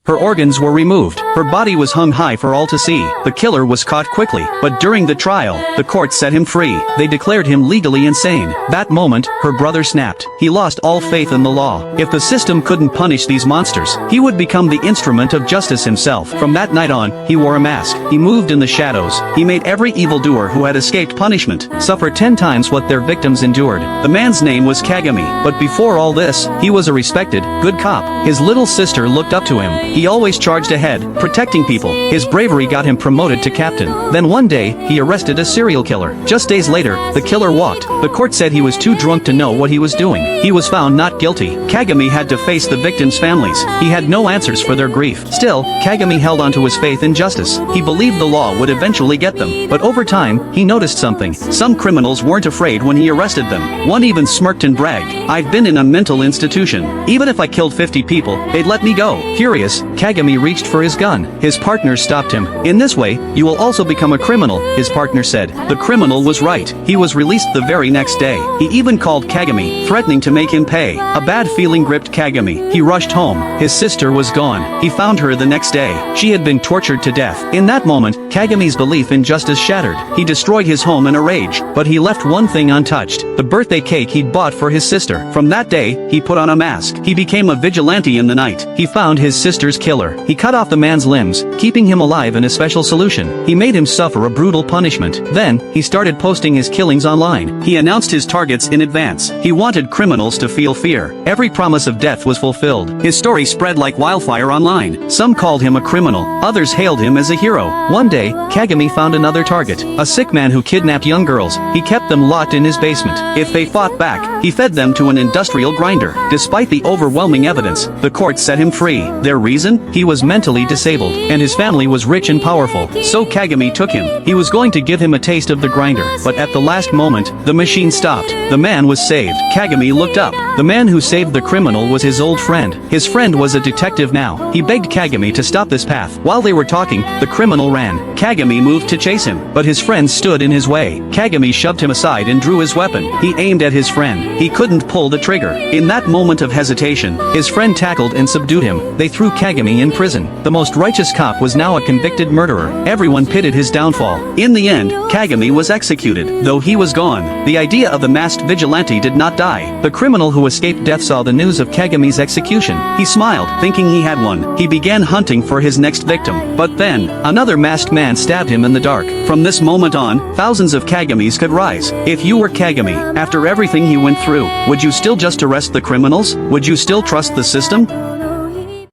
Her organs were removed. Her body was hung high for all to see. The killer was caught quickly, but during the trial, the court set him free. They declared him legally insane. That moment, her brother snapped. He lost all faith in the law. If the system couldn't punish these monsters, he would become the instrument of justice himself. From that night on, he wore a mask. He moved in the shadows. He made every evildoer who had escaped punishment suffer 10 times what their victims endured. The man's name was Kagami, but before all this, he was a respected, good cop. His little sister looked up to him. He always charged ahead, protecting people. His bravery got him promoted to captain. Then one day, he arrested a serial killer. Just days later, the killer walked. The court said he was too drunk to know what he was doing. He was found not guilty. Kagami had to face the victims' families. He had no answers for their grief. Still, Kagami held on to his faith in justice. He believed the law would eventually get them. But over time, he noticed something. Some criminals weren't afraid when he arrested them. One even smirked and bragged, "I've been in a mental institution. Even if I killed 50 people, they'd let me go." Furious, Kagami reached for his gun. His partner stopped him. "In this way, you will also become a criminal," his partner said. The criminal was right. He was released the very next day. He even called Kagami, threatening to make him pay. A bad feeling gripped Kagami. He rushed home. His sister was gone. He found her the next day. She had been tortured to death. In that moment, Kagami's belief in justice shattered. He destroyed his home in a rage, but he left one thing untouched: the birthday cake he'd bought for his sister. From that day, he put on a mask. He became a vigilante in the night. He found his sister's killer. He cut off the man's limbs, keeping him alive in a special solution. He made him suffer a brutal punishment. Then, he started posting his killings online. He announced his targets in advance. He wanted criminals to feel fear. Every promise of death was fulfilled. His story spread like wildfire online. Some called him a criminal. Others hailed him as a hero. One day, Kagami found another target. A sick man who kidnapped young girls. He kept them locked in his basement. If they fought back, he fed them to an industrial grinder. Despite the overwhelming evidence, the court set him free. Their reason? He was mentally disabled, and his family was rich and powerful. So Kagami took him. He was going to give him a taste of the grinder, but at the last moment, the machine stopped. The man was saved. Kagami looked up. The man who saved the criminal was his old friend. His friend was a detective now. He begged Kagami to stop this path. While they were talking, the criminal ran. Kagami moved to chase him, but his friend stood in his way. Kagami shoved him aside and drew his weapon. He aimed at his friend. He couldn't pull the trigger. In that moment of hesitation, his friend tackled and subdued him. They threw Kagami in prison. The most righteous cop was now a convicted murderer. Everyone pitted his downfall. In the end, Kagami was executed. Though he was gone, the idea of the masked vigilante did not die. The criminal who escaped death saw the news of Kagami's execution. He smiled, thinking he had won. He began hunting for his next victim. But then, another masked man stabbed him in the dark. From this moment on, thousands of Kagamis could rise. If you were Kagami, after everything he went through, would you still just arrest the criminals? Would you still trust the system?